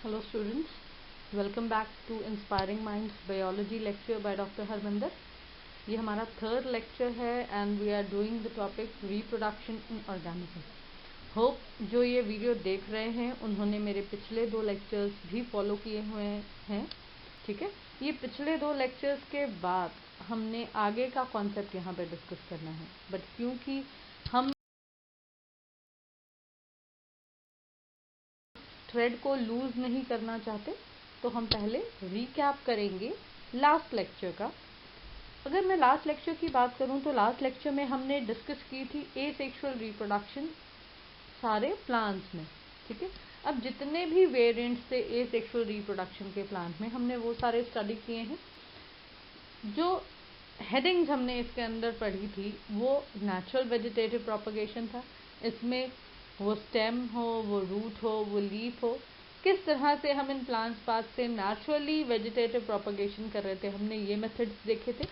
Hello students, welcome back to Inspiring Minds Biology lecture by Dr. Harminder. ये हमारा third lecture है and we are doing the topic reproduction in organism. Hope जो ये video देख रहे हैं उन्होंने मेरे पिछले 2 लेक्चर्स भी फॉलो किए हुए हैं. ठीक है, ये पिछले 2 लेक्चर्स के बाद हमने आगे का कॉन्सेप्ट यहाँ पे डिस्कस करना है, बट क्योंकि हम थ्रेड को लूज नहीं करना चाहते तो हम पहले रिकैप करेंगे लास्ट लेक्चर का. अगर मैं लास्ट लेक्चर की बात करूं तो लास्ट लेक्चर में हमने डिस्कस की थी एसेक्सुअल रिप्रोडक्शन सारे प्लांट्स में. ठीक है, अब जितने भी वेरिएंट्स थे एसेक्सुअल रिप्रोडक्शन के प्लांट में हमने वो सारे स्टडी किए हैं. जो हेडिंग्स हमने इसके अंदर पढ़ी थी वो नेचुरल वेजिटेटिव प्रोपगेशन था. इसमें वो स्टेम हो, वो रूट हो, वो लीफ हो, किस तरह से हम इन प्लांट्स पार्ट से नेचुरली वेजिटेटिव प्रोपगेशन कर रहे थे, हमने ये मेथड्स देखे थे.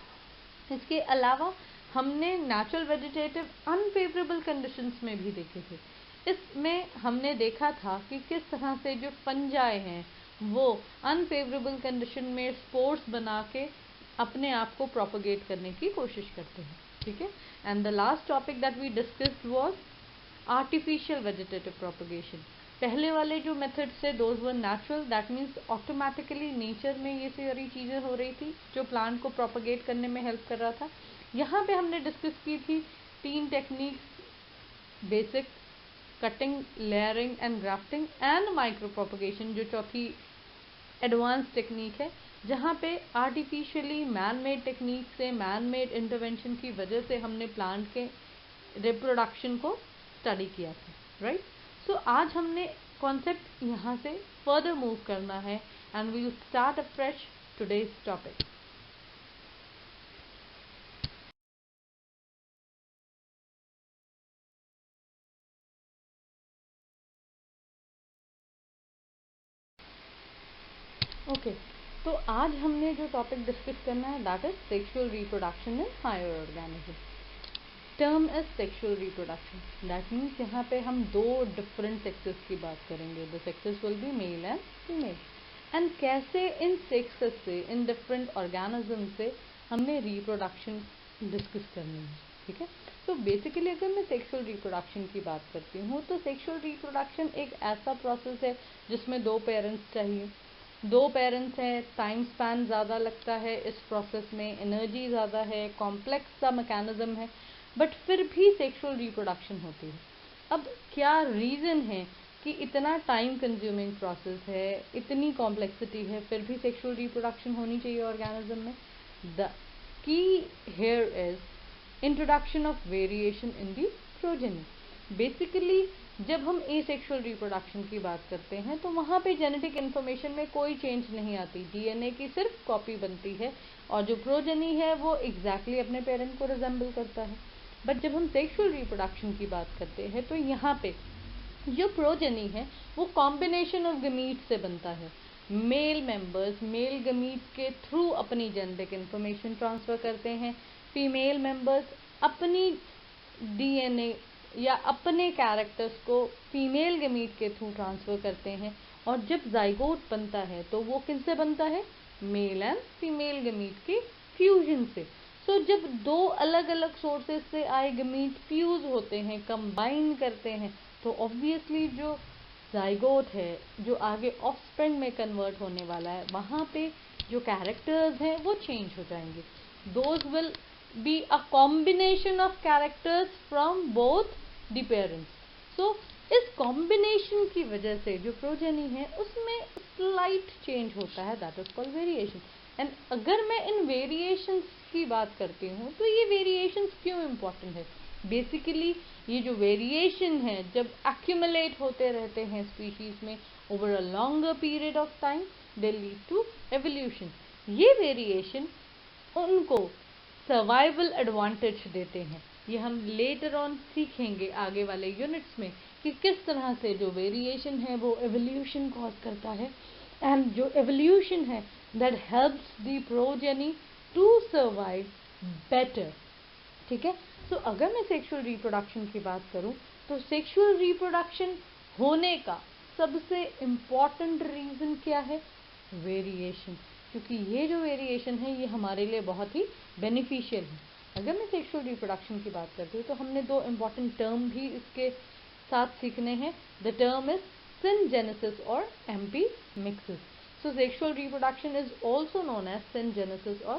इसके अलावा हमने नेचुरल वेजिटेटिव अनफेवरेबल कंडीशंस में भी देखे थे. इसमें हमने देखा था कि किस तरह से जो फंजाई हैं वो अनफेवरेबल कंडीशन में स्पोर्स बना के अपने आप को प्रोपगेट करने की कोशिश करते हैं. ठीक है, and the last topic that we discussed was artificial vegetative propagation. पहले वाले जो मेथड्स थे those were natural, that means automatically nature में ये सारी चीज़ें हो रही थी जो प्लांट को प्रोपगेट करने में हेल्प कर रहा था. यहाँ पे हमने डिस्कस की थी 3 techniques, basic, cutting, layering and grafting and micro propagation जो चौथी एडवांस टेक्निक है, जहाँ पे आर्टिफिशियली मैन मेड टेक्निक से, मैन मेड इंटरवेंशन की वजह से हमने प्लांट के रिप्रोडक्शन को स्टडी किया था. राइट, सो आज हमने कॉन्सेप्ट यहाँ से फर्दर मूव करना है and we will start afresh today's topic. Okay, तो आज हमने जो टॉपिक डिस्कस करना है that is sexual reproduction in higher organism. Term is sexual reproduction, that means यहाँ पे हम 2 डिफरेंट सेक्सेस की बात करेंगे. The sexes will be male and female. And कैसे इन सेक्सेस से, इन डिफरेंट ऑर्गेनिज्म से हमने रिप्रोडक्शन डिस्कस करनी है. ठीक है, तो बेसिकली अगर मैं सेक्सुअल रिप्रोडक्शन की बात करती हूँ तो सेक्सुअल रिप्रोडक्शन एक ऐसा प्रोसेस है जिसमें 2 पेरेंट्स चाहिए. 2 पेरेंट्स हैं, टाइम स्पैन ज़्यादा लगता है इस प्रोसेस में, एनर्जी ज़्यादा है, कॉम्प्लेक्स सा मैकेनिज्म है, बट फिर भी सेक्सुअल रिप्रोडक्शन होती है. अब क्या रीज़न है कि इतना टाइम कंज्यूमिंग प्रोसेस है, इतनी कॉम्प्लेक्सिटी है, फिर भी सेक्सुअल रिप्रोडक्शन होनी चाहिए ऑर्गेनिज्म में? The key here is introduction of variation in the progeny. Basically जब हम एसेक्सुअल रिप्रोडक्शन की बात करते हैं तो वहाँ पे जेनेटिक इन्फॉर्मेशन में कोई चेंज नहीं आती, डीएनए की सिर्फ कॉपी बनती है और जो प्रोजेनी है वो एग्जैक्टली अपने पेरेंट को रिजेंबल करता है. बट जब हम सेक्सुअल रिप्रोडक्शन की बात करते हैं तो यहाँ पे जो प्रोजेनी है वो कॉम्बिनेशन ऑफ गमीट से बनता है. मेल मेंबर्स मेल गमीट के थ्रू अपनी जेनेटिक इन्फॉर्मेशन ट्रांसफ़र करते हैं. फीमेल मेंबर्स अपनी डीएनए या अपने कैरेक्टर्स को फीमेल गमीट के थ्रू ट्रांसफ़र करते हैं. और जब जाइगोट बनता है तो वो किनसे बनता है? मेल एंड फीमेल गमीट के फ्यूजन से. सो जब 2 अलग अलग सोर्सेज से आए गमीट फ्यूज होते हैं, कंबाइन करते हैं, तो ऑब्वियसली जो जाइगोट है, जो आगे ऑफस्प्रिंग में कन्वर्ट होने वाला है, वहाँ पे जो कैरेक्टर्स हैं वो चेंज हो जाएंगे. Those will be a combination of characters from both the parents. So इस कॉम्बिनेशन की वजह से जो प्रोजेनी है उसमें स्लाइट चेंज होता है, that is called variation. And अगर मैं इन वेरिएशंस की बात करती हूँ तो ये वेरिएशंस क्यों इम्पोर्टेंट है? बेसिकली ये जो वेरिएशन है जब एक्यूमुलेट होते रहते हैं स्पीशीज में over a longer period of time, they lead to evolution. ये वेरिएशन उनको सर्वाइवल एडवांटेज देते हैं. ये हम लेटर ऑन सीखेंगे आगे वाले यूनिट्स में कि किस तरह से जो वेरिएशन है वो एवोल्यूशन कॉज करता है. एंड जो एवोल्यूशन है that helps the progeny to survive better. ठीक है, सो अगर मैं सेक्सुअल रिप्रोडक्शन की बात करूं तो सेक्सुअल रिप्रोडक्शन होने का सबसे इम्पॉर्टेंट रीज़न क्या है? वेरिएशन, क्योंकि ये जो वेरिएशन है ये हमारे लिए बहुत ही बेनिफिशियल है। अगर मैं सेक्सुअल रिप्रोडक्शन की बात करती हूँ तो हमने दो इम्पॉर्टेंट टर्म भी इसके साथ सीखने हैं। The term is syngenesis or amphimixis. So sexual reproduction is also known as syngenesis or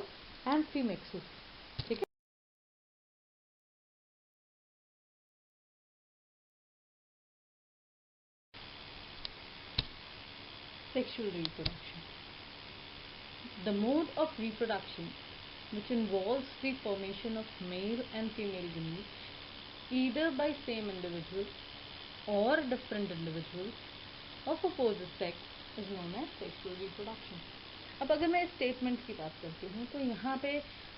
amphimixis. ठीक है? Sexual reproduction. The mode of reproduction which involves the formation of male and female gametes either by same individual or different individuals of opposite sex is known as sexual reproduction. अब अगर मैं statement की बात करती हूँ तो यहाँ पे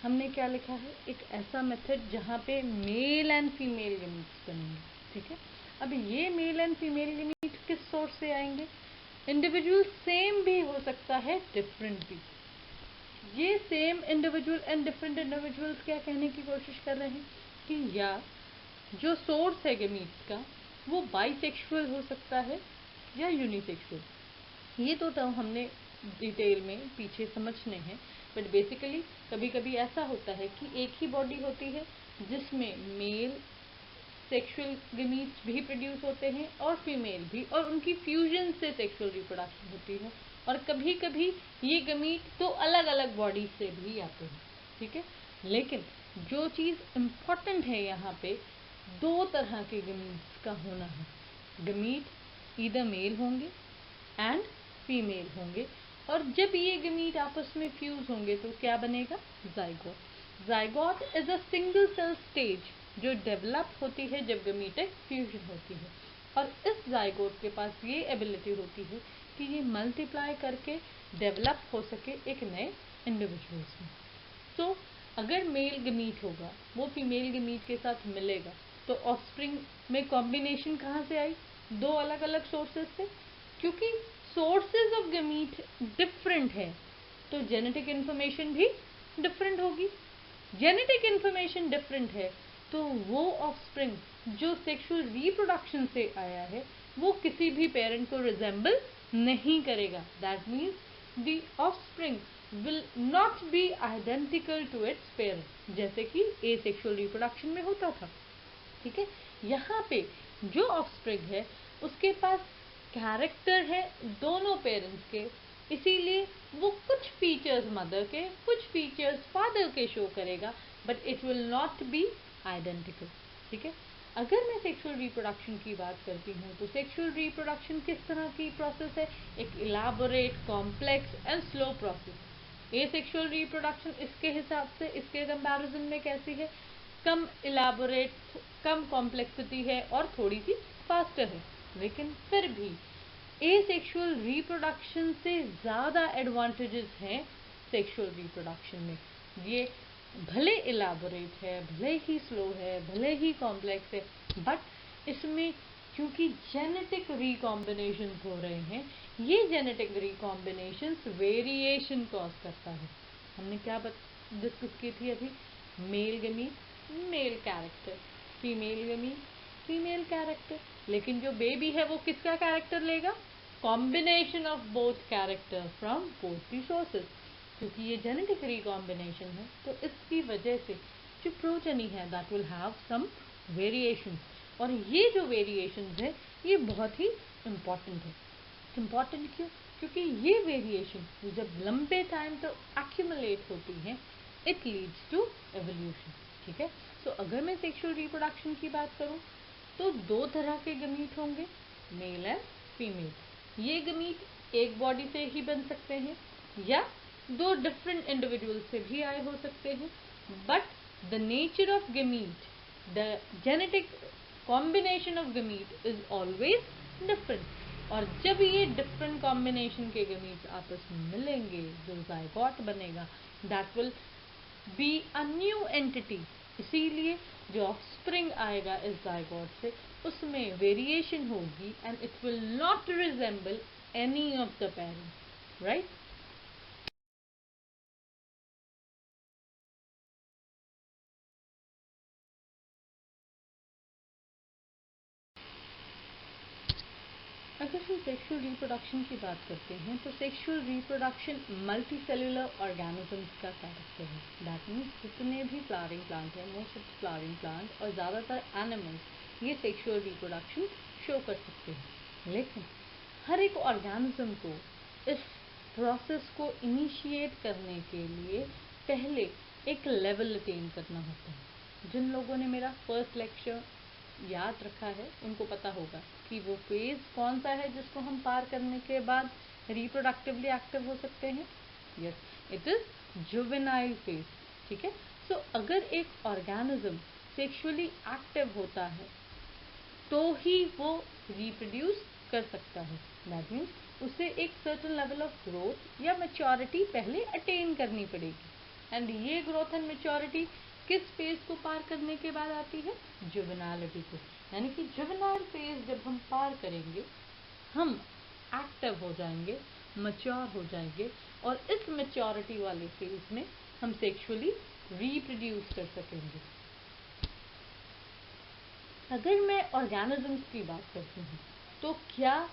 हमने क्या लिखा है? एक ऐसा मेथड जहाँ पे मेल एंड फीमेल गेमीट्स बनेंगे। ठीक है, अब ये मेल एंड फीमेल गेमीट किस सोर्स से आएंगे? इंडिविजुअल सेम भी हो सकता है, डिफरेंट भी। ये same individual and different individuals क्या कहने की कोशिश कर रहे हैं कि या जो सोर्स है गेमीट्स का वो बाइसेक्सुअल हो सकता है या यूनिसेक्सुअल। ये तो टर्म हमने डिटेल में पीछे समझने हैं, बट बेसिकली कभी कभी ऐसा होता है कि एक ही बॉडी होती है जिसमें मेल सेक्सुअल गेमीट्स भी प्रोड्यूस होते हैं और फीमेल भी, और उनकी फ्यूजन से सेक्सुअल रिप्रोडक्शन होती है। और कभी कभी ये गेमीट तो अलग अलग बॉडी से भी आते हैं। ठीक है, लेकिन जो चीज़ इम्पॉर्टेंट है यहाँ पे, दो तरह के गेमीट्स का होना है। गेमीट ईदर मेल होंगे एंड फीमेल होंगे, और जब ये गेमीट आपस में फ्यूज होंगे तो क्या बनेगा? Zygote. Zygote is a single cell stage जो डेवलप होती है जब गेमीटिक फ्यूजन होती है, और इस जाइगोट के पास ये एबिलिटी होती है कि ये मल्टीप्लाई करके डेवलप हो सके एक नए इंडिविजुअल्स में। तो अगर मेल गेमीट होगा वो फीमेल गेमीट के साथ मिलेगा तो ऑफस्प्रिंग में कॉम्बिनेशन कहाँ से आई? दो अलग अलग सोर्सेज से। क्योंकि सोर्सेज ऑफ गेमीट डिफरेंट है तो जेनेटिक इन्फॉर्मेशन भी डिफरेंट होगी। जेनेटिक इन्फॉर्मेशन डिफरेंट है तो वो ऑफस्प्रिंग जो सेक्सुअल रिप्रोडक्शन से आया है वो किसी भी पेरेंट को रिजेंबल नहीं करेगा। That means the offspring will not be identical to its parent, जैसे कि एसेक्सुअल रिप्रोडक्शन में होता था। ठीक है, यहाँ पे जो ऑफस्प्रिंग है उसके पास कैरेक्टर है दोनों पेरेंट्स के, इसीलिए वो कुछ फीचर्स मदर के कुछ फीचर्स फादर के शो करेगा, but it will not be identical. ठीक है, अगर मैं सेक्सुअल रिप्रोडक्शन की बात करती हूँ तो सेक्सुअल रिप्रोडक्शन किस तरह की प्रोसेस है? एक elaborate, complex and slow process. Asexual reproduction इसके हिसाब से, इसके कंपैरिजन में कैसी है? कम इलाबोरेट, कम कॉम्प्लेक्सिटी है और थोड़ी सी फास्टर है। लेकिन फिर भी एसेक्सुअल रिप्रोडक्शन से ज़्यादा एडवांटेजेस हैं सेक्सुअल रिप्रोडक्शन में। ये भले इलाबोरेट है, भले ही स्लो है, भले ही कॉम्प्लेक्स है, बट इसमें क्योंकि जेनेटिक रिकॉम्बिनेशन हो रहे हैं, ये जेनेटिक रिकॉम्बिनेशन वेरिएशन कॉज करता है। हमने क्या डिस्कस की थी अभी? Male gamete male character, female gamete female character, लेकिन जो बेबी है वो किसका कैरेक्टर लेगा? Combination of both character from both the sources. क्योंकि ये जेनेटिक रिकॉम्बिनेशन है तो इसकी वजह से जो प्रोजेनी है that will have some variation, और ये जो वेरिएशन है ये बहुत ही इम्पॉर्टेंट है। इम्पॉर्टेंट क्यों? क्योंकि ये वेरिएशन जब लंबे टाइम तक एक्यूमुलेट होती हैं इट लीड्स टू एवोल्यूशन। ठीक है, तो अगर मैं सेक्सुअल रिप्रोडक्शन की बात करूं तो दो तरह के गमीट होंगे, मेल एंड फीमेल। ये गमीट एक बॉडी से ही बन सकते हैं या दो डिफरेंट इंडिविजुअल से भी आए हो सकते हैं, but the nature of gamete, the genetic combination of gamete is always different. और जब ये डिफरेंट कॉम्बिनेशन के गमीट्स आपस में मिलेंगे जो जायगोट बनेगा that will be a new entity. इसीलिए जो ऑफस्प्रिंग आएगा इस जायगोट से उसमें वेरिएशन होगी and it will not resemble any of the parents, right? अगर हम सेक्सुअल रिप्रोडक्शन की बात करते हैं तो sexual reproduction multi cellular organisms का कैरेक्टर है। दैट मीन्स जितने भी फ्लावरिंग प्लांट हैं, मोस्ट ऑफ फ्लावरिंग प्लांट और ज़्यादातर एनिमल्स ये सेक्सुअल रिप्रोडक्शन शो कर सकते हैं। लेकिन हर एक ऑर्गेनिज्म को इस प्रोसेस को इनिशिएट करने के लिए पहले एक लेवल अटेन करना होता है। जिन लोगों ने मेरा फर्स्ट लेक्चर याद रखा है उनको पता होगा कि वो फेज कौन सा है जिसको हम पार करने के बाद रिप्रोडक्टिवली एक्टिव हो सकते हैं। Yes, it is juvenile phase. ठीक है, सो अगर एक ऑर्गेनिज्म सेक्सुअली एक्टिव होता है तो ही वो रिप्रोड्यूस कर सकता है। दैट मीन्स उसे एक सर्टेन लेवल ऑफ ग्रोथ या मैच्योरिटी पहले अटेन करनी पड़ेगी। एंड ये ग्रोथ एंड मैच्योरिटी किस फेज को पार करने के बाद आती है? जुवेनालिटी को। यानी कि जुवेनाइल फेज जब हम पार करेंगे हम एक्टिव हो जाएंगे, मैच्योर हो जाएंगे और इस मैच्योरिटी वाले फेज में हम सेक्सुअली रिप्रोड्यूस कर सकेंगे। अगर मैं ऑर्गेनिजम्स की बात करती हूँ तो क्या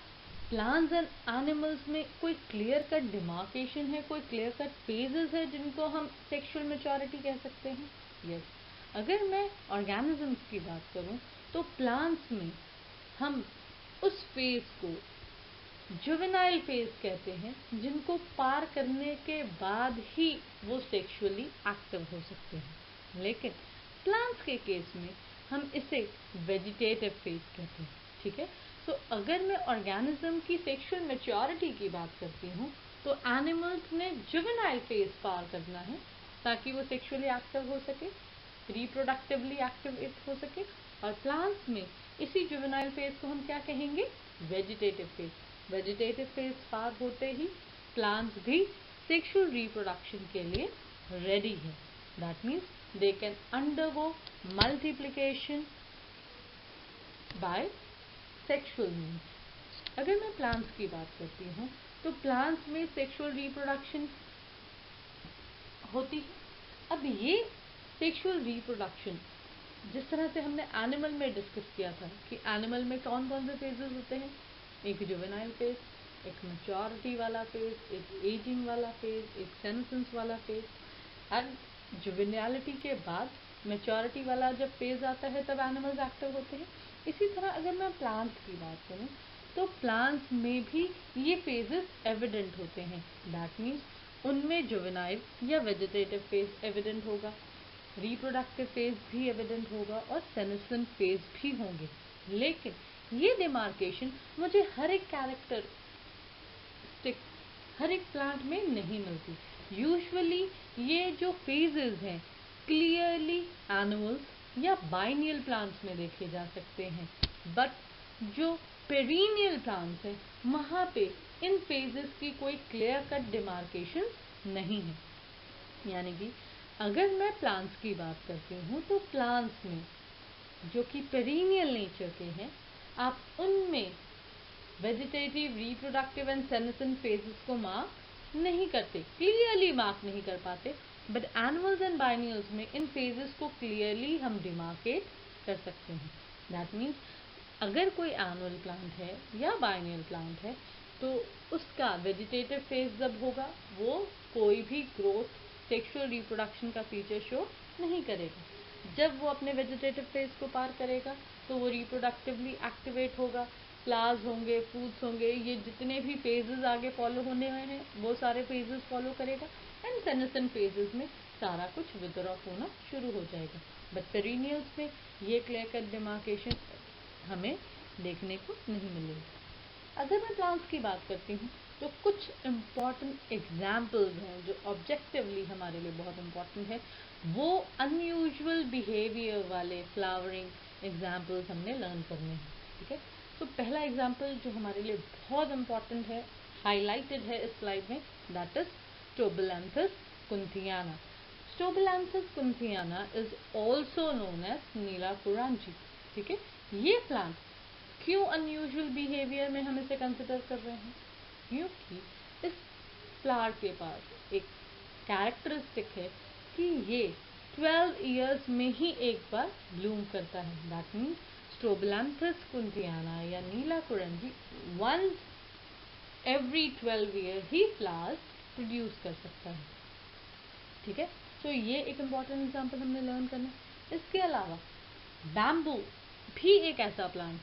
प्लांट्स एंड एनिमल्स में कोई क्लियर कट डिमार्केशन है, कोई क्लियर कट फेजेस है जिनको हम सेक्सुअल मैच्योरिटी कह सकते हैं? यस, अगर मैं ऑर्गेनिजम्स की बात करूं तो प्लांट्स में हम उस फेज को जुवेनाइल फेज कहते हैं जिनको पार करने के बाद ही वो सेक्सुअली एक्टिव हो सकते हैं। लेकिन प्लांट्स के केस में हम इसे वेजिटेटिव फेज कहते हैं। ठीक है, तो अगर मैं ऑर्गेनिज्म की सेक्सुअल मैच्योरिटी की बात करती हूँ तो एनिमल्स ने जुवेनाइल फेज पार करना है ताकि वो सेक्सुअली एक्टिव हो सके, रिप्रोडक्टिवली एक्टिवेट हो सके। और प्लांट्स में इसी जुवेनाइल फेज को हम क्या कहेंगे? Vegetative phase. वेजिटेटिव फेज पार होते ही प्लांट्स भी सेक्सुअल रिप्रोडक्शन के लिए रेडी है। That means they can undergo multiplication by sexual means. अगर मैं प्लांट्स की बात करती हूँ तो प्लांट्स में सेक्सुअल रिप्रोडक्शन होती है। अब ये सेक्सुअल रिप्रोडक्शन जिस तरह से हमने एनिमल में डिस्कस किया था कि एनिमल में कौन कौन से फेजेस होते हैं, एक जुवेनाइल फेज, एक मैच्योरिटी वाला फेज, एक एजिंग वाला फेज, एक सेनेसेंस वाला फेज। एंड जुवेनियलिटी के बाद मैच्योरिटी वाला जब फेज आता है तब एनिमल्स एक्टिव होते हैं। इसी तरह अगर मैं प्लांट्स की बात करूं तो प्लांट्स में भी ये फेजेस एविडेंट होते हैं। दैट मीन्स उनमें जुवेनाइल या वेजिटेटिव फेज एविडेंट होगा, रिप्रोडक्टिव फेज भी एविडेंट होगा और सेनेसेंट फेज भी होंगे। लेकिन ये डिमार्केशन मुझे हर एक कैरेक्टरिस्टिक हर एक प्लांट में नहीं मिलती। यूजुअली ये जो फेजेस हैं क्लियरली एनुअल्स या बाइनियल प्लांट्स में देखे जा सकते हैं, बट जो पेरिनियल प्लांट्स हैं वहाँ पे इन फेजेस की कोई क्लियर कट डिमार्केशन नहीं है। यानी कि अगर मैं प्लांट्स की बात करती हूँ तो प्लांट्स में जो कि पेरिनियल नेचर के हैं आप उनमें vegetative, reproductive and senescent phases को मार्क नहीं करते, क्लियरली मार्क नहीं कर पाते। बट एनुअल्स एंड बाइनियल्स में इन फेजेस को क्लियरली हम डिमार्केट कर सकते हैं। दैट मीन्स अगर कोई एनुअल प्लांट है या बाइनियल प्लांट है तो उसका वेजिटेटिव फेज जब होगा वो कोई भी ग्रोथ, सेक्सुअल रिप्रोडक्शन का फीचर शो नहीं करेगा। जब वो अपने वेजिटेटिव फेज को पार करेगा तो वो रिप्रोडक्टिवली एक्टिवेट होगा, फ्लावर्स होंगे, फ्रूट्स होंगे, ये जितने भी फेजेस आगे फॉलो होने हुए हैं वो सारे फेजेस फॉलो करेगा। एंड सेनेसेंट फेजेस में सारा कुछ विथड्रॉ होना शुरू हो जाएगा। बट पेरिनियल्स में ये क्लियर कट डिमार्केशन हमें देखने को नहीं मिलेगी। अगर मैं प्लांट्स की बात करती हूँ तो कुछ इम्पॉर्टेंट एग्जाम्पल्स हैं जो ऑब्जेक्टिवली हमारे लिए बहुत इम्पॉर्टेंट है। वो अनयूजुअल बिहेवियर वाले फ्लावरिंग एग्जाम्पल्स हमने लर्न करने हैं। ठीक है, तो पहला एग्जाम्पल जो हमारे लिए बहुत इम्पॉर्टेंट है, हाईलाइटेड है इस स्लाइड में, that is Strobilanthes kunthiana. Strobilanthes kunthiana is also known as Neela Kurinji. ठीक है, ये प्लांट क्यों अनयूजुअल बिहेवियर में हम इसे कंसिडर कर रहे हैं? क्योंकि इस फ्लावर के पास एक कैरेक्टरिस्टिक है कि ये 12 इयर्स में ही एक बार ब्लूम करता है। दैट मीन्स स्ट्रोबिलैंथस कुंतियाना या नीला कुरंजी once every 12 ईयर ही फ्लावर्स प्रोड्यूस कर सकता है। ठीक है, तो ये एक इम्पॉर्टेंट एग्जांपल हमने लर्न करना। इसके अलावा बैम्बू भी एक ऐसा प्लांट,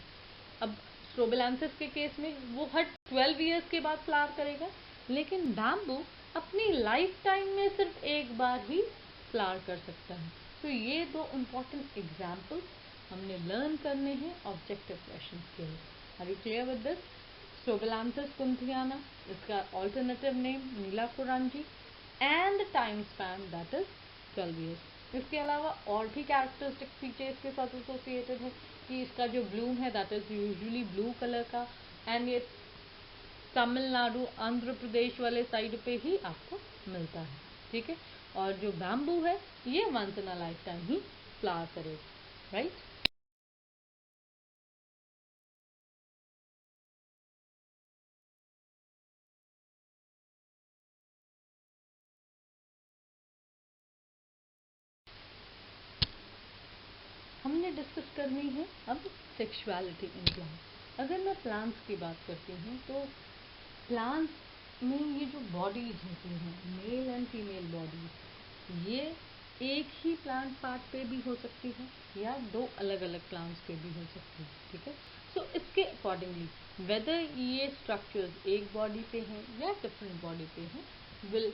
अब स्ट्रोबिलैंथस के केस में वो हर 12 ईयर्स के बाद फ्लावर करेगा, लेकिन बैम्बू अपनी लाइफ टाइम में सिर्फ एक बार ही फ्लावर कर सकता है। तो ये दो इम्पॉर्टेंट एग्जाम्पल हमने लर्न करने हैं ऑब्जेक्टिव क्वेश्चन के लिए। Are you clear with this? Strobilanthes kunthiana, इसका alternative name Neela Kurinji, and time span that is 12 years. इसके अलावा और भी कैरेक्टरिस्टिक फीचर इसके साथ एसोसिएटेड है कि इसका जो ब्लूम है that is usually blue colour का, एंड ये तमिलनाडु आंध्र प्रदेश वाले साइड पे ही आपको मिलता है। ठीक है, और जो बैम्बू है ये once in a lifetime ही फ्लावर करेगा, राइट। हमने डिस्कस करनी है अब सेक्सुअलिटी इन प्लांट्स। अगर मैं प्लांट्स की बात करती हूँ तो प्लांट्स में ये जो बॉडीज होती हैं, मेल एंड फीमेल बॉडीज, ये एक ही प्लांट पार्ट पे भी हो सकती है या दो अलग अलग प्लांट्स पे भी हो सकती है। ठीक है, सो इसके अकॉर्डिंगली वेदर ये स्ट्रक्चर्स एक बॉडी पे हैं या डिफरेंट बॉडी पे हैं, will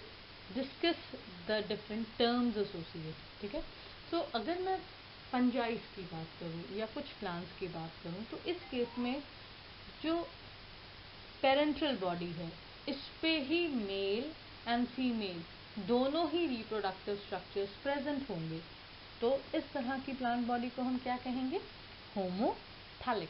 discuss the different terms associated. ठीक है, सो अगर मैं फंजाइस की बात करूँ या कुछ प्लांट्स की बात करूँ तो इस केस में जो पेरेंटल बॉडी है इस पे ही मेल एंड फीमेल दोनों ही रिप्रोडक्टिव स्ट्रक्चर्स प्रेजेंट होंगे। तो इस तरह की प्लांट बॉडी को हम क्या कहेंगे? Homothallic.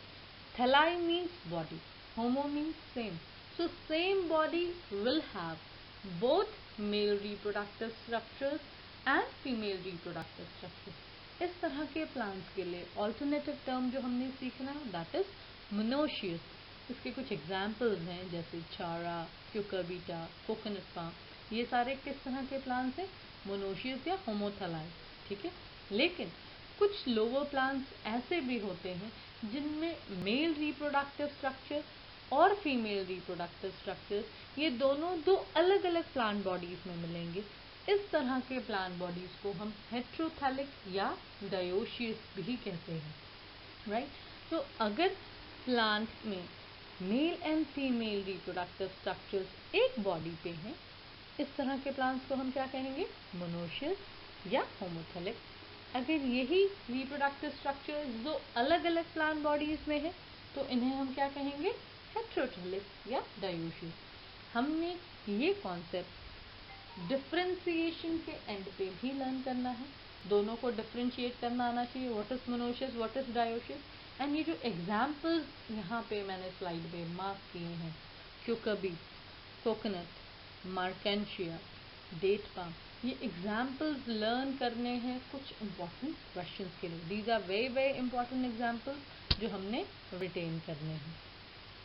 Thallus means body, homo means same, so same body will have both male reproductive structures and female reproductive structures. इस तरह के प्लांट्स के लिए ऑल्टरनेटिव टर्म जो हमने सीखना दैट इज मोनोशियस। इसके कुछ एग्जाम्पल्स हैं जैसे चारा, क्यूकरबीटा, कोकोनट पाम, ये सारे किस तरह के प्लांट्स हैं? मोनोशियस या होमोथैलाई। ठीक है, लेकिन कुछ लोअर प्लांट्स ऐसे भी होते हैं जिनमें मेल रिप्रोडक्टिव स्ट्रक्चर और फीमेल रिप्रोडक्टिव स्ट्रक्चर ये दोनों दो अलग अलग प्लांट बॉडीज में मिलेंगे। इस तरह के प्लांट बॉडीज को हम हेट्रोथैलिक या डायोशियस भी कहते हैं, राइट। तो अगर प्लांट में mail and female reproductive structures एक बॉडी पे हैं, इस तरह के प्लांट्स को हम क्या कहेंगे? मोनोशियस या होमोथैलिक। अगर यही रिप्रोडक्टिव स्ट्रक्चर्स दो अलग अलग प्लांट बॉडीज में है तो इन्हें हम क्या कहेंगे? हेट्रोथैलिक या डायोशियस। हमने ये कॉन्सेप्ट डिफ्रेंसिएशन के एंड पे भी लर्न करना है, दोनों को डिफ्रेंशिएट करना आना चाहिए, what is monoecious, what is dioecious. And ये जो एग्जाम्पल्स यहाँ पे मैंने स्लाइड पे मार्क किए हैं, cucurbit, coconut, marchantia, date palm, ये एग्जाम्पल्स लर्न करने हैं कुछ इम्पॉर्टेंट क्वेश्चंस के लिए। These are very very important examples जो हमने रिटेन करने हैं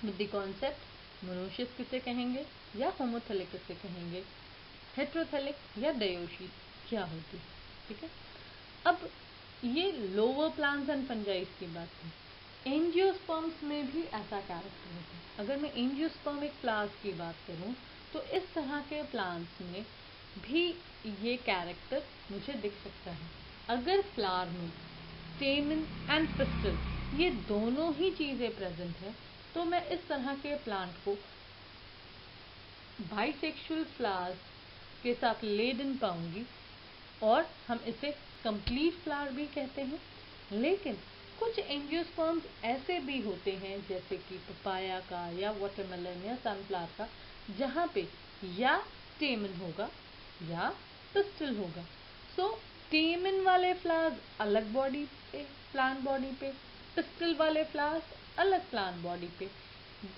विद द कॉन्सेप्ट मोनोशियस किसे कहेंगे या होमोथैलिक किसे कहेंगे, हेट्रोथैलिक या डायोशियस क्या होती है। ठीक है, अब ये लोअर प्लांट्स एंड फंजाइस की बात की। एंजियोस्पर्म्स में भी ऐसा कैरेक्टर होता है। अगर मैं एंजियोस्पर्मिक फ्लावर्स की बात करूं तो इस तरह के प्लांट्स में भी ये कैरेक्टर मुझे दिख सकता है। अगर फ्लावर में स्टेमन एंड पिस्टल ये दोनों ही चीजें प्रेजेंट है तो मैं इस तरह के प्लांट को बाइसेक्सुअल फ्लावर्स के साथ लेडन पाऊंगी और हम इसे कंप्लीट फ्लावर भी कहते हैं। लेकिन कुछ एंजियोस्पर्म्स ऐसे भी होते हैं जैसे कि पपाया का या वाटरमेलन या सनफ्लावर का, जहाँ पे या स्टेमन होगा या पिस्टल होगा। सो स्टेमन वाले फ्लावर्स अलग बॉडी पे, प्लांट बॉडी पे, पिस्टल वाले फ्लावर्स अलग प्लांट बॉडी पे।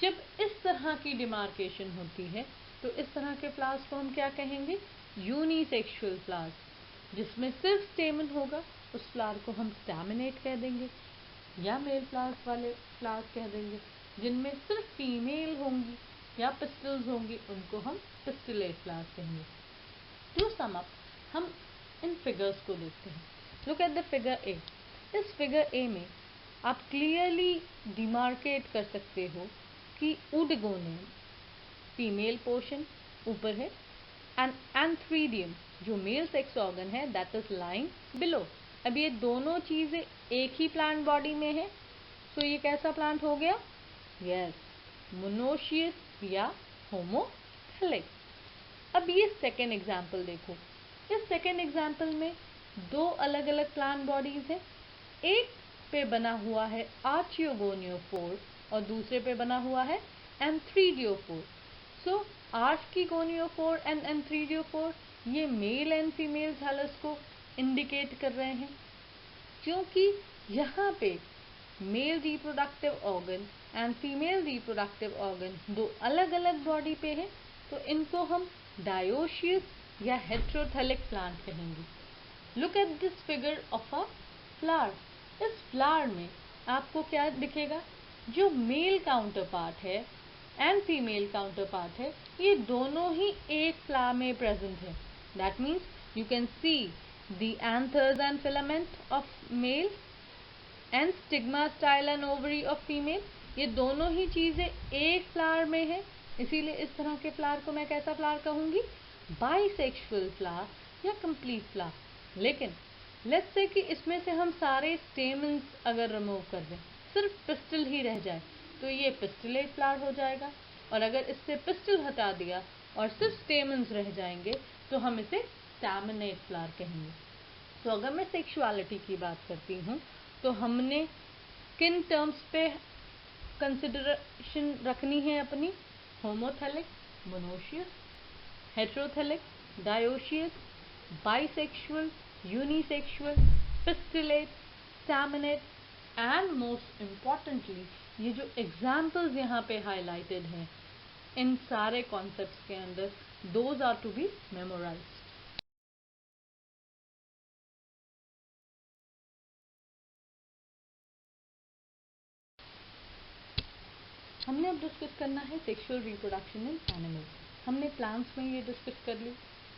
जब इस तरह की डिमार्केशन होती है तो इस तरह के फ्लावर्स को हम क्या कहेंगे? Unisexual flowers. जिसमें सिर्फ स्टेमन होगा उस फ्लावर को हम स्टैमिनेट कह देंगे, या मेल फ्लावर्स वाले फ्लावर्स कह देंगे। जिनमें सिर्फ फीमेल होंगी या पिस्टल्स होंगी उनको हम पिस्टिलेट फ्लावर्स कहेंगे। टू सम अप हम इन फिगर्स को देखते हैं। Look at the figure A. इस फिगर ए में आप क्लियरली डिमार्केट कर सकते हो कि उडगोनियम फीमेल पोर्शन ऊपर है एंड एंथ्रीडियम जो मेल सेक्स ऑर्गन है दैट इज लाइंग बिलो। अब ये दोनों चीजें एक ही प्लांट बॉडी में है, तो ये कैसा प्लांट हो गया? यस, मोनोशियस या होमोथिलिक। अब ये सेकेंड एग्जाम्पल देखो, इस सेकेंड एग्जाम्पल में दो अलग अलग प्लांट बॉडीज है, एक पे बना हुआ है आर्चियोगोनियोफोर और दूसरे पे बना हुआ है एंथ्रीडियोफोर। सो आर्चियोगोनियोफोर एंड एंथ्रीडियोफोर ये मेल एंड फीमेल थैलस को इंडिकेट कर रहे हैं, क्योंकि यहाँ पे male reproductive organ and female reproductive organ दो अलग अलग बॉडी पे है, तो इनको हम डायोशियस या हेट्रोथेलिक प्लांट कहेंगे। Look at this figure of a flower. इस फ्लावर में आपको क्या दिखेगा? जो मेल काउंटर पार्ट है एंड फीमेल काउंटर पार्ट है, ये दोनों ही एक फ्लावर में प्रेजेंट है। That means you can see the anthers and filament of male and stigma style and ovary of female. ये दोनों ही चीजें एक फ्लावर में है, इसीलिए इस तरह के फ्लावर को मैं कैसा फ्लावर कहूंगी? बाइसेक्सुअल फ्लावर या कंप्लीट फ्लावर। लेकिन लेट्स से कि इसमें से हम सारे स्टेमन्स अगर रिमूव कर दें, सिर्फ पिस्टल ही रह जाए, तो ये पिस्टलेट फ्लावर हो जाएगा। और अगर इससे पिस्टल हटा दिया और सिर्फ स्टेमन्स रह जाएंगे, तो हम इसे स्टैमिनेट फ्लावर कहेंगे। तो अगर मैं सेक्सुअलिटी की बात करती हूँ, तो हमने किन टर्म्स पे कंसिडरेशन रखनी है अपनी? Homothallic, monoecious, heterothallic, dioecious, bisexual, unisexual, pistillate, staminate and most importantly ये जो एग्जाम्पल्स यहाँ पे हाईलाइटेड हैं, इन सारे कॉन्सेप्ट्स के अंदर those are to be memorised. हमने अब डिस्कस करना है सेक्सुअल रिप्रोडक्शन इन एनिमल्स। हमने प्लांट्स में ये डिस्कस कर ली,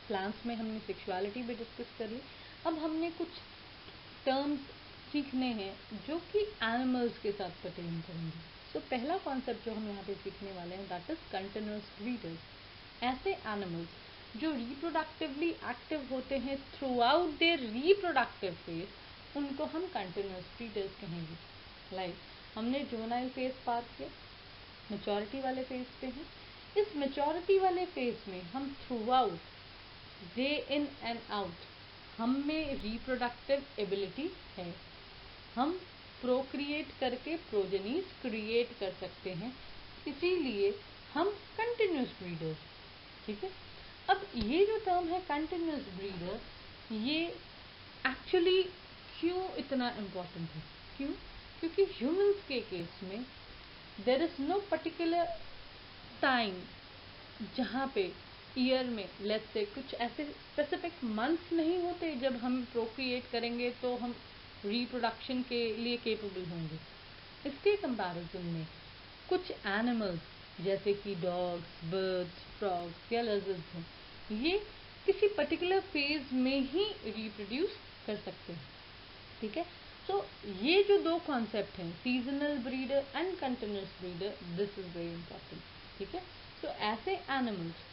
प्लांट्स में हमने सेक्सुअलिटी भी डिस्कस कर ली। अब हमने कुछ टर्म्स सीखने हैं जो कि एनिमल्स के साथ पर्टेन करेंगे। तो पहला कॉन्सेप्ट जो हम यहाँ पे सीखने वाले हैं दैट इज कंटिन्यूअस ब्रीडर्स। ऐसे एनिमल्स जो रिप्रोडक्टिवली एक्टिव होते हैं throughout their reproductive phase, उनको हम कंटिन्यूअस ब्रीडर्स कहेंगे। लाइक हमने जुवेनाइल फेज पार किया, मेचोरिटी वाले फेज पे हैं। इस मेचोरिटी वाले फेज में हम through out day in and out हम में रिप्रोडक्टिव एबिलिटी है, हम प्रोक्रिएट करके प्रोजेनीज क्रिएट कर सकते हैं, इसीलिए हम कंटिन्यूस ब्रीडर्स। ठीक है, अब ये जो टर्म है कंटिन्यूस ब्रीडर, ये एक्चुअली क्यों इतना इम्पोर्टेंट है? क्यों? क्योंकि ह्यूमंस के केस में there is no particular time जहाँ पे ईयर में लेट्स से कुछ ऐसे स्पेसिफिक मंथ्स नहीं होते जब हम प्रोक्रिएट करेंगे तो हम रिप्रोडक्शन के लिए केपेबल होंगे। इसके कंपैरिजन में कुछ एनिमल्स जैसे कि डॉग्स, बर्ड्स, फ्रॉग्स या लizards हैं, ये किसी पर्टिकुलर फेज में ही रिप्रोड्यूस कर सकते हैं। ठीक है, तो ये जो दो कॉन्सेप्ट हैं seasonal breeder and continuous breeder, this is very important. ठीक है, तो ऐसे एनिमल्स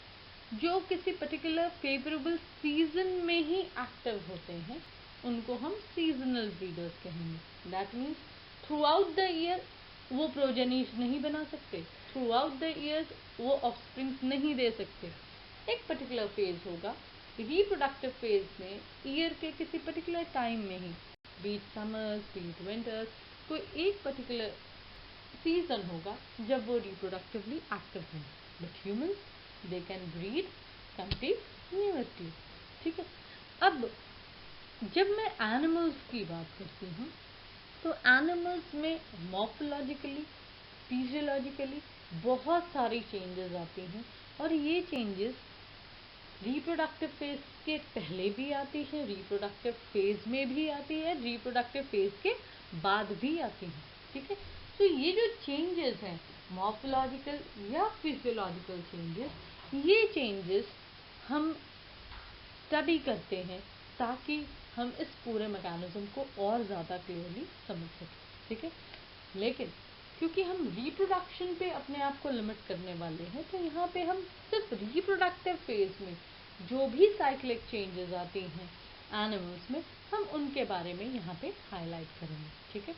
जो किसी पर्टिकुलर फेवरेबल सीजन में ही एक्टिव होते हैं, उनको हम सीजनल ब्रीडर्स कहेंगे। That means through out the year वो प्रोजेनीज नहीं बना सकते, थ्रू आउट द ईयर वो ऑफस्प्रिंग्स नहीं दे सकते। एक पर्टिकुलर फेज होगा रिप्रोडक्टिव फेज में, ईयर के किसी पर्टिकुलर टाइम में ही, बीट समर्स, बीट विंटर्स, कोई एक पर्टिकुलर सीजन होगा जब वो रिप्रोडक्टिवली एक्टिव होंगे। But humans they can breed continuously. ठीक है, अब जब मैं एनिमल्स की बात करती हूँ, तो एनिमल्स में मॉर्फोलॉजिकली, फिजियोलॉजिकली बहुत सारी चेंजेस आती हैं, और ये चेंजेस रिप्रोडक्टिव फेज के पहले भी आती है, रिप्रोडक्टिव फेज में भी आती है, रिप्रोडक्टिव फेज के बाद भी आती है। ठीक है, तो ये जो चेंजेस हैं मॉर्फोलॉजिकल या फिजियोलॉजिकल चेंजेस, ये चेंजेस हम स्टडी करते हैं ताकि हम इस पूरे मैकेनिज्म को और ज़्यादा क्लियरली समझ सकें। ठीक है। लेकिन क्योंकि हम रिप्रोडक्शन पे अपने आप को लिमिट करने वाले हैं, तो यहाँ पे हम सिर्फ रिप्रोडक्टिव फेज में जो भी साइक्लिक चेंजेस आती हैं एनिमल्स में, हम उनके बारे में यहाँ पे हाईलाइट करेंगे। ठीक है।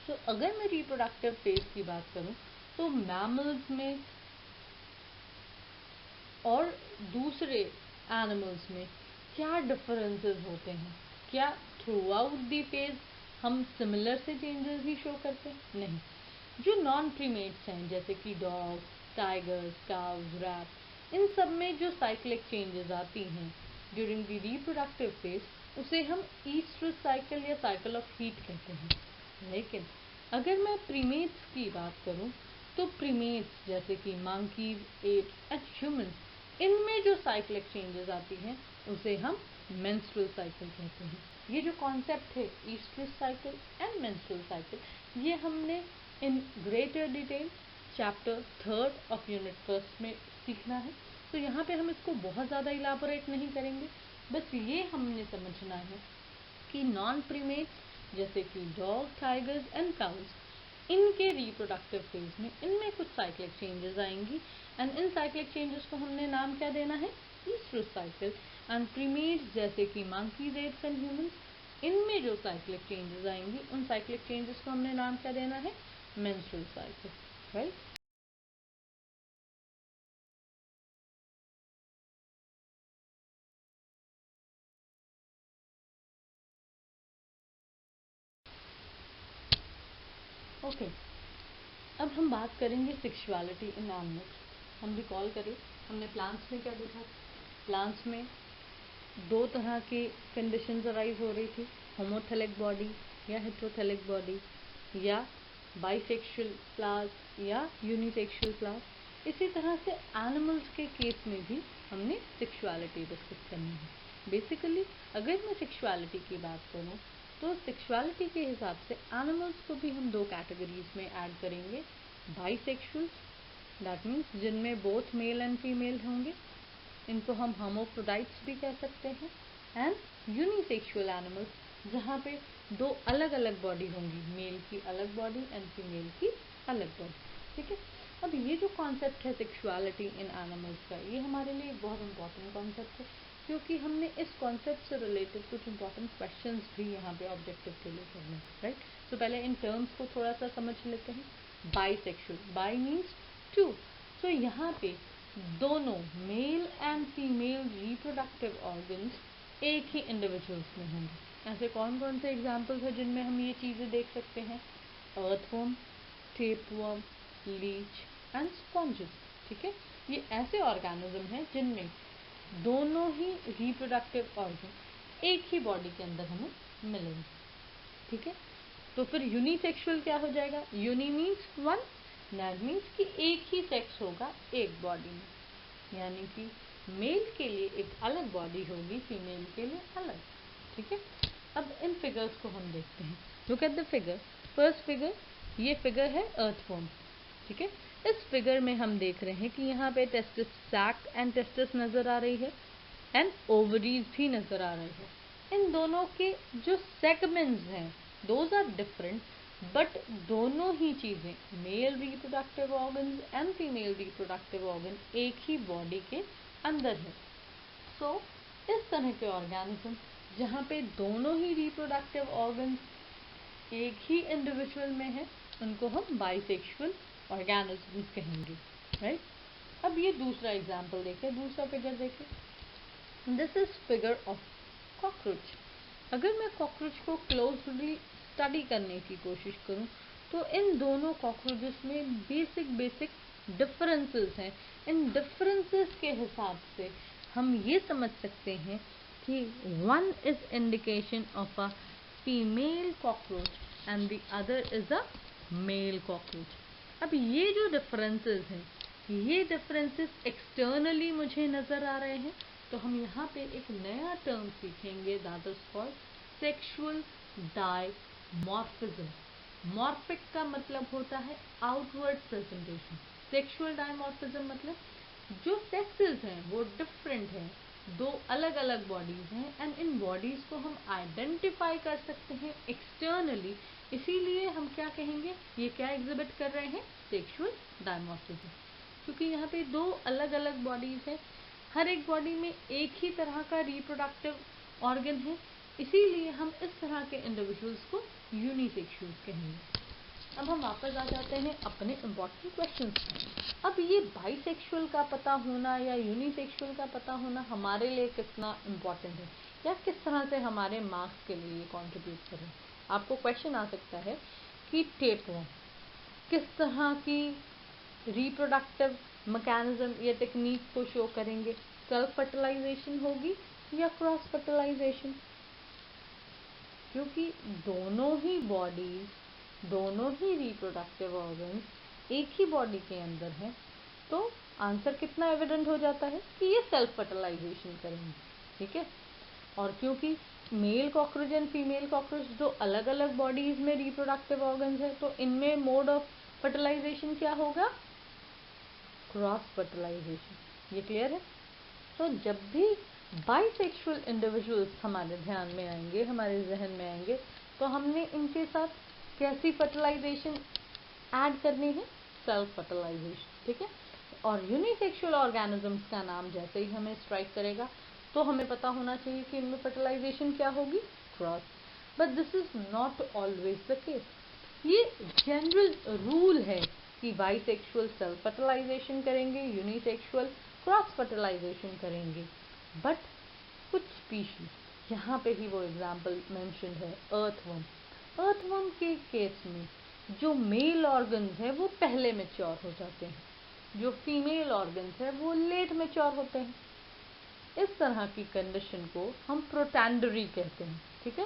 तो अगर मैं रिप्रोडक्टिव फेज की बात करूँ तो मैमल्स में और दूसरे एनिमल्स में क्या डिफरेंसेस होते हैं? क्या थ्रू आउट दी फेज हम सिमिलर से चेंजेस ही शो करते हैं? नहीं। जो नॉन प्रीमेट्स हैं जैसे कि डॉग्स, टाइगर्स, काउज, रैट, इन सब में जो साइक्लिक चेंजेस आती हैं ड्यूरिंग द रिप्रोडक्टिव फेज, उसे हम ईस्ट्रस साइकिल या साइकिल ऑफ हीट कहते हैं। लेकिन अगर मैं प्रीमेट्स की बात करूं तो प्रीमेट्स जैसे कि मंकीज, एप्स एंड ह्यूमंस, इनमें जो साइक्लिक चेंजेस आती हैं उसे हम मेंस्ट्रुअल साइकिल कहते हैं। ये जो कॉन्सेप्ट है oestrus cycle and menstrual cycle, ये हमने in greater detail chapter 3 of unit 1 में सीखना है, तो यहाँ पे हम इसको बहुत ज़्यादा इलाबोरेट नहीं करेंगे। बस ये हमने समझना है कि नॉन प्रीमेट्स जैसे कि डॉग, टाइगर्स एंड काउज, इनके रिप्रोडक्टिव फेज में इनमें कुछ साइक्लिक चेंजेस आएंगी एंड इन साइक्लिक चेंजेस को हमने नाम क्या देना है? Oestrus cycle. एंड प्रीमेट्स जैसे कि मंकीज, एप्स एंड ह्यूमंस, इनमें जो साइक्लिक चेंजेस आएंगी उन साइक्लिक चेंजेस को हमने नाम क्या देना है? Menstrual cycle. राइट। ओके, अब हम बात करेंगे सेक्सुअलिटी इन एनिमल्स। हम रिकॉल करें, हमने प्लांट्स में क्या देखा? प्लांट्स में दो तरह के कंडीशंस अराइज हो रही थी, होमोथेलिक बॉडी या हेटेरोथेलिक बॉडी, या बाइसेक्सुअल फ्लावर्स या यूनिसेक्सुअल फ्लावर्स। इसी तरह से एनिमल्स के केस में भी हमने सेक्सुअलिटी डिस्कस करनी है। बेसिकली अगर मैं सेक्सुअलिटी की बात करूँ तो सेक्सुअलिटी के हिसाब से एनिमल्स को भी हम दो कैटेगरीज में ऐड करेंगे। बाइसेक्सुअल, दैट मीन्स जिनमें बोथ मेल एंड फीमेल होंगे, इनको हम हर्माफ्रोडाइट्स भी कह सकते हैं। एंड यूनिसेक्सुअल एनिमल्स, जहाँ पे दो अलग अलग बॉडी होंगी, मेल की अलग बॉडी एंड फीमेल की अलग बॉडी। ठीक है। अब ये जो कॉन्सेप्ट है सेक्सुअलिटी इन एनिमल्स का, ये हमारे लिए एक बहुत इंपॉर्टेंट कॉन्सेप्ट है, क्योंकि हमने इस कॉन्सेप्ट से रिलेटेड कुछ इंपॉर्टेंट क्वेश्चंस भी यहाँ पे ऑब्जेक्टिव के लिए करने हैं। राइट। तो पहले इन टर्म्स को थोड़ा सा समझ लेते हैं। Bisexual, bi means two. तो यहाँ पे दोनों male and female reproductive organs एक ही इंडिविजुअल्स में होंगे। ऐसे कौन कौन से एग्जाम्पल्स हैं जिनमें हम ये चीज़ें देख सकते हैं? Earthworm, tapeworm, leech and sponges. ठीक है। ये ऐसे ऑर्गेनिज्म हैं जिनमें दोनों ही रिप्रोडक्टिव ऑर्गन एक ही बॉडी के अंदर हमें मिलेंगे। ठीक है। तो फिर यूनिसेक्सुअल क्या हो जाएगा? Uni means one, that means कि एक ही सेक्स होगा एक बॉडी में, यानी कि मेल के लिए एक अलग बॉडी होगी, फीमेल के लिए अलग। ठीक है। अब इन फिगर्स को हम देखते हैं। Look at the figure. First figure, ये फिगर है अर्थवर्म। ठीक है। इस फिगर में हम देख रहे हैं कि यहाँ पे टेस्टिस सैक एंड टेस्टिस नजर आ रही है एंड ओवरीज भी नजर आ रहे हैं। इन दोनों के जो सेगमेंट्स हैं दोज आर डिफरेंट, बट दोनों ही चीजें, male reproductive organ and female reproductive organ, एक ही बॉडी के अंदर है। सो इस तरह के ऑर्गेनिज्म जहाँ पे दोनों ही रिप्रोडक्टिव ऑर्गन एक ही इंडिविजुअल में है, उनको हम बाइसेक्सुअल ऑर्गेनिज्म कहेंगे। राइट। अब ये दूसरा एग्जाम्पल देखें, दूसरा फिगर देखें। This is figure of cockroach. अगर मैं कॉकरोच को क्लोजली स्टडी करने की कोशिश करूं तो इन दोनों कॉकरोचेस में बेसिक डिफरेंसेस हैं। इन डिफरेंसेस के हिसाब से हम ये समझ सकते हैं कि one is indication of a female cockroach and the other is a male cockroach. अब ये जो डिफरेंसेस हैं, ये डिफरेंसेस एक्सटर्नली मुझे नजर आ रहे हैं, तो हम यहाँ पे एक नया टर्म सीखेंगे, that is called sexual dimorphism. Morphic का मतलब होता है आउटवर्ड प्रेजेंटेशन, सेक्सुअल डायमॉर्फिज्म मतलब जो सेक्सेस हैं वो डिफरेंट हैं, दो अलग अलग बॉडीज हैं एंड इन बॉडीज को हम आइडेंटिफाई कर सकते हैं एक्सटर्नली इसीलिए हम क्या कहेंगे, ये क्या एग्जिबिट कर रहे हैं, सेक्सुअल डायमॉर्फिज्म, क्योंकि यहाँ पे दो अलग अलग बॉडीज है, हर एक बॉडी में एक ही तरह का रिप्रोडक्टिव ऑर्गन है, इसीलिए हम इस तरह के इंडिविजुअल्स को यूनिसेक्सुअल्स कहेंगे। अब हम वापस आ जाते हैं अपने इम्पोर्टेंट क्वेश्चंस। अब ये बाइसेक्सुअल का पता होना या यूनिसेक्सुअल का पता होना हमारे लिए कितना इम्पोर्टेंट है, या किस तरह से हमारे मार्क्स के लिए कंट्रीब्यूट करें। आपको क्वेश्चन आ सकता है कि टेपवर्म किस तरह की रिप्रोडक्टिव मैकेनिज्म या टेक्निक को शो करेंगे, सेल्फ फर्टिलाइजेशन होगी या क्रॉस फर्टिलाइजेशन, क्योंकि दोनों ही बॉडीज, दोनों ही रिप्रोडक्टिव ऑर्गन्स एक ही बॉडी के अंदर हैं, तो आंसर कितना एविडेंट हो जाता है कि ये सेल्फ फर्टिलाइजेशन करेंगे, ठीक है। और क्योंकि male cockroach and female cockroach दो अलग अलग बॉडीज में रिप्रोडक्टिव ऑर्गन्स है, तो इनमें मोड ऑफ फर्टिलाइजेशन क्या होगा, क्रॉस फर्टिलाइजेशन। ये क्लियर है। तो जब भी बाइसेक्सुअल इंडिविजुअल्स हमारे ध्यान में आएंगे, हमारे जहन में आएंगे, तो हमने इनके साथ कैसी फर्टिलाइजेशन ऐड करनी है, सेल्फ फर्टिलाइजेशन, ठीक है। और यूनिसेक्सुअल ऑर्गेनिजम्स का नाम जैसे ही हमें स्ट्राइक करेगा तो हमें पता होना चाहिए कि इनमें फर्टिलाइजेशन क्या होगी, cross. But this is not always the case. ये जनरल रूल है कि बाइसेक्सुअल सेल्फ फर्टिलाइजेशन करेंगे, यूनिसेक्सुअल क्रॉस फर्टिलाइजेशन करेंगे। बट कुछ स्पीशीज, यहाँ पे ही वो एग्जाम्पल मेंशन है, अर्थवर्म। अर्थवर्म के केस में जो मेल ऑर्गन्स हैं वो पहले मैच्योर हो जाते हैं, जो फीमेल ऑर्गन्स हैं वो लेट मैच्योर होते हैं। इस तरह की कंडीशन को हम प्रोटैंडरी कहते हैं, ठीक है।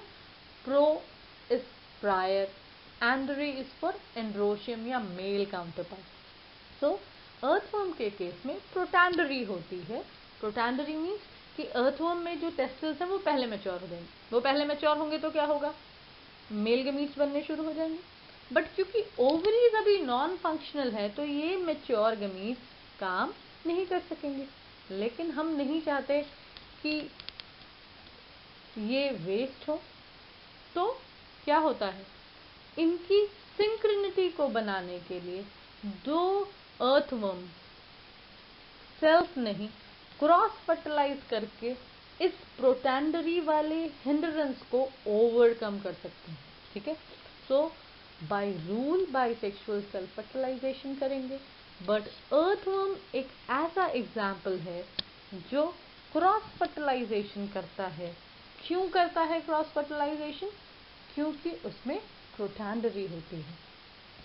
Pro is prior, andry is for androecium या मेल काउंटरपार्ट। सो अर्थवर्म के केस में प्रोटैंडरी होती है। प्रोटैंडरी मीन्स कि अर्थवर्म में जो टेस्टिल्स हैं वो पहले मैच्योर हो जाएंगे। वो पहले मैच्योर होंगे तो क्या होगा, मेल गमीट्स बनने शुरू हो जाएंगे। बट क्योंकि ओवरीज अभी नॉन फंक्शनल है तो ये मैच्योर गमीट्स काम नहीं कर सकेंगे। लेकिन हम नहीं चाहते कि ये वेस्ट हो, तो क्या होता है, इनकी सिंक्रोनिटी को बनाने के लिए दो अर्थवर्म सेल्फ नहीं क्रॉस फर्टिलाइज करके इस प्रोटैंडरी वाले हिंड्रेंस को ओवरकम कर सकते हैं, ठीक है। So by rule bisexual self fertilisation करेंगे, बट अर्थवर्म एक ऐसा एग्जाम्पल है जो क्रॉस फर्टिलाइजेशन करता है। क्यों करता है क्रॉस फर्टिलाइजेशन, क्योंकि उसमें प्रोटैंडरी होती है,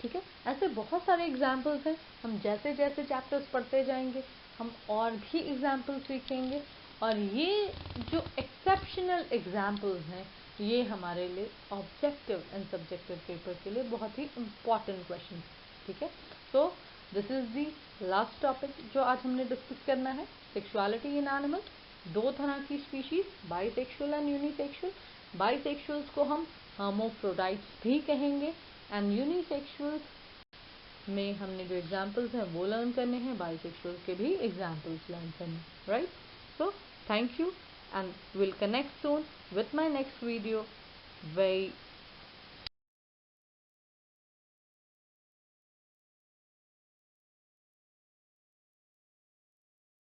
ठीक है। ऐसे बहुत सारे एग्जाम्पल्स हैं, हम जैसे जैसे चैप्टर्स पढ़ते जाएंगे हम और भी एग्जाम्पल्स सीखेंगे, और ये जो एक्सेप्शनल एग्जाम्पल्स हैं ये हमारे लिए ऑब्जेक्टिव एंड सब्जेक्टिव पेपर के लिए बहुत ही इम्पॉर्टेंट क्वेश्चन है, ठीक है। तो this is the last topic जो आज हमने डिस्कस करना है, सेक्सुअलिटी इन एनिमल्स। दो तरह की species, bisexual and unisexual. Bisexuals को हम हर्माफ्रोडाइट्स भी कहेंगे, एंड यूनिसेक्सुअल्स में हमने जो एग्जाम्पल्स हैं वो लर्न करने हैं, बाइसेक्सुअल के भी एग्जाम्पल्स लर्न करने हैं, right. So thank you and will connect soon with my next video very